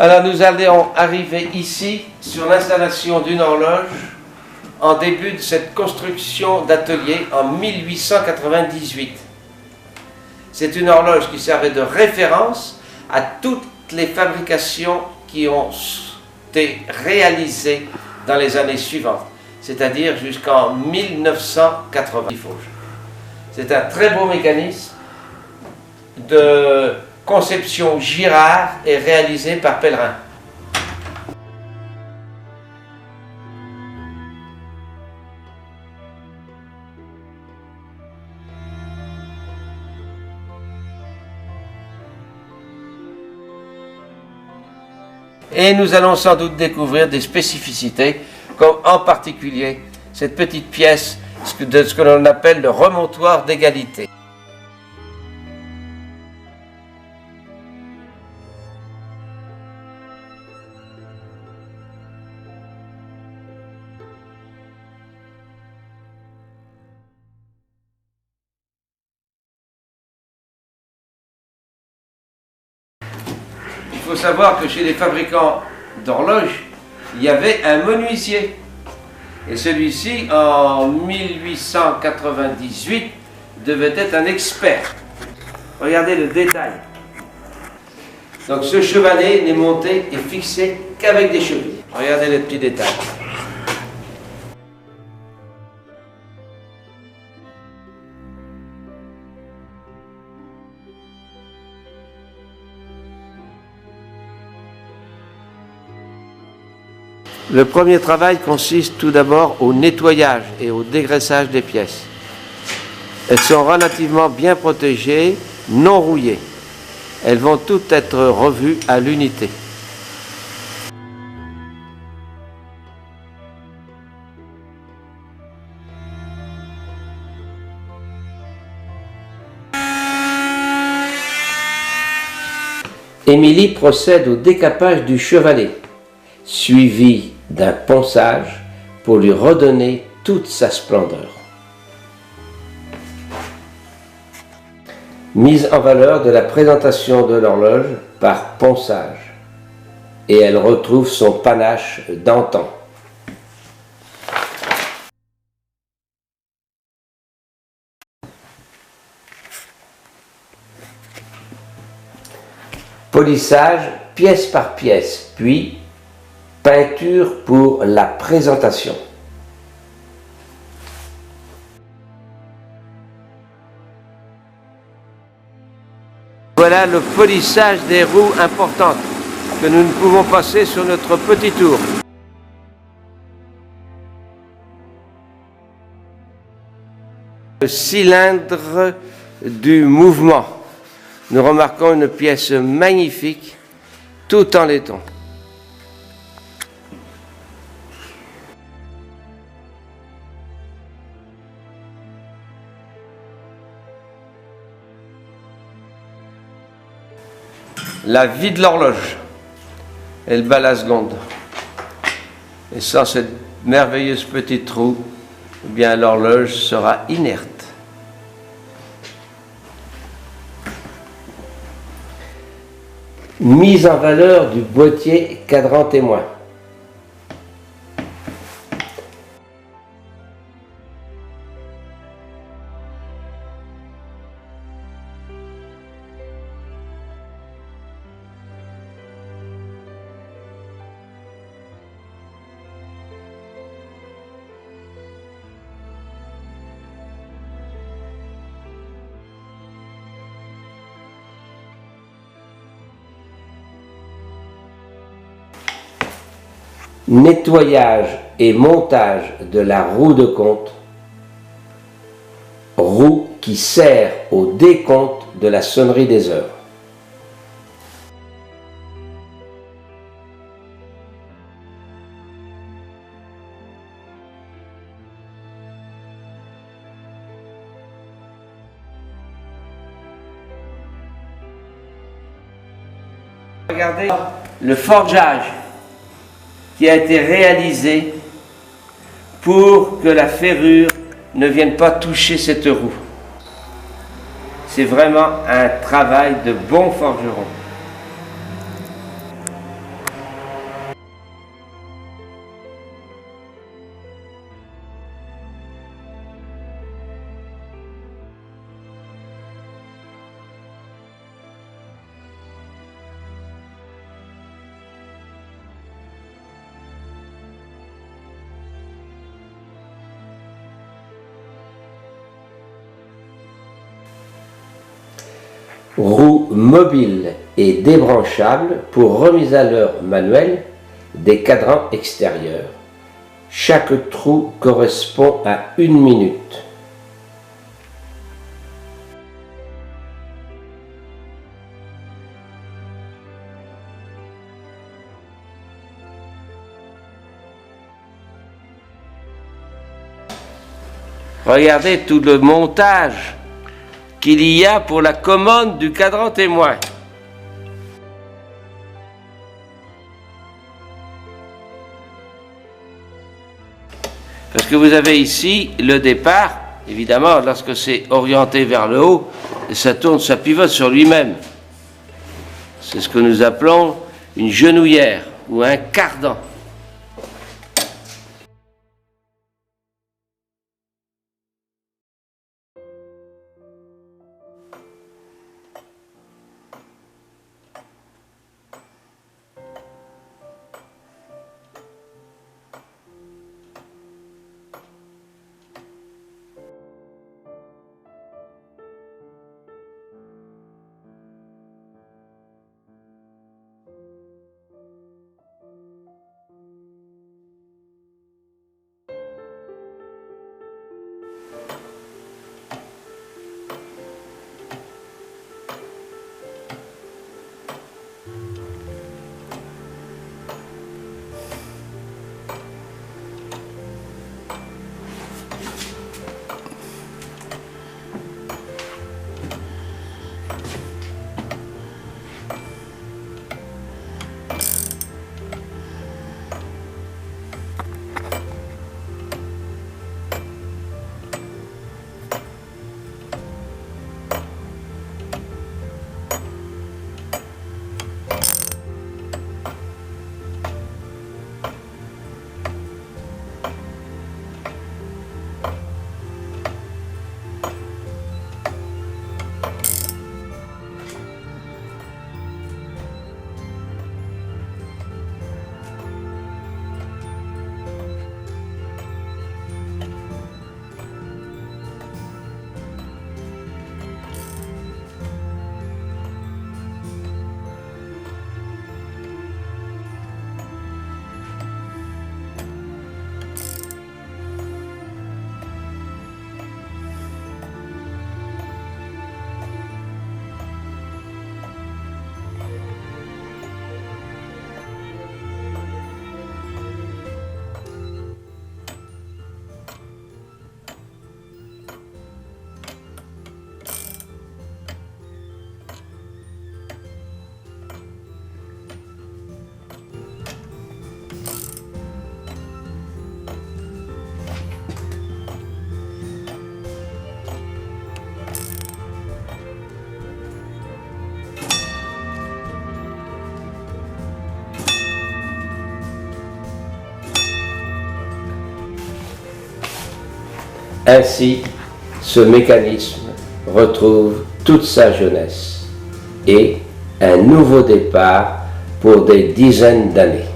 Alors nous allons arriver ici sur l'installation d'une horloge en début de cette construction d'atelier en 1898. C'est une horloge qui servait de référence à toutes les fabrications qui ont été réalisées dans les années suivantes, c'est-à-dire jusqu'en 1980. C'est un très beau mécanisme de conception Girard et réalisé par Pellerin. Et nous allons sans doute découvrir des spécificités, comme en particulier cette petite pièce de ce que l'on appelle le remontoir d'égalité. Il faut savoir que chez les fabricants d'horloges, il y avait un menuisier. Et celui-ci, en 1898, devait être un expert. Regardez le détail. Donc ce chevalet n'est monté et fixé qu'avec des chevilles. Regardez le petit détail. Le premier travail consiste tout d'abord au nettoyage et au dégraissage des pièces. Elles sont relativement bien protégées, non rouillées. Elles vont toutes être revues à l'unité. Émilie procède au décapage du chevalet, suivi d'un ponçage pour lui redonner toute sa splendeur. Mise en valeur de la présentation de l'horloge par ponçage, et elle retrouve son panache d'antan. Polissage pièce par pièce, puis peinture pour la présentation. Voilà le polissage des roues importantes que nous ne pouvons passer sur notre petit tour. Le cylindre du mouvement. Nous remarquons une pièce magnifique, tout en laiton. La vie de l'horloge, elle bat la seconde. Et sans cette merveilleuse petite roue, eh bien l'horloge sera inerte. Mise en valeur du boîtier cadran témoin. Nettoyage et montage de la roue de compte, roue qui sert au décompte de la sonnerie des heures. Regardez le forgeage qui a été réalisé pour que la ferrure ne vienne pas toucher cette roue. C'est vraiment un travail de bon forgeron. Roue mobile et débranchable pour remise à l'heure manuelle des cadrans extérieurs. Chaque trou correspond à 1 minute. Regardez tout le montage qu'il y a pour la commande du cadran témoin. Parce que vous avez ici le départ, évidemment, lorsque c'est orienté vers le haut, ça tourne, ça pivote sur lui-même. C'est ce que nous appelons une genouillère ou un cardan. Ainsi, ce mécanisme retrouve toute sa jeunesse et un nouveau départ pour des dizaines d'années.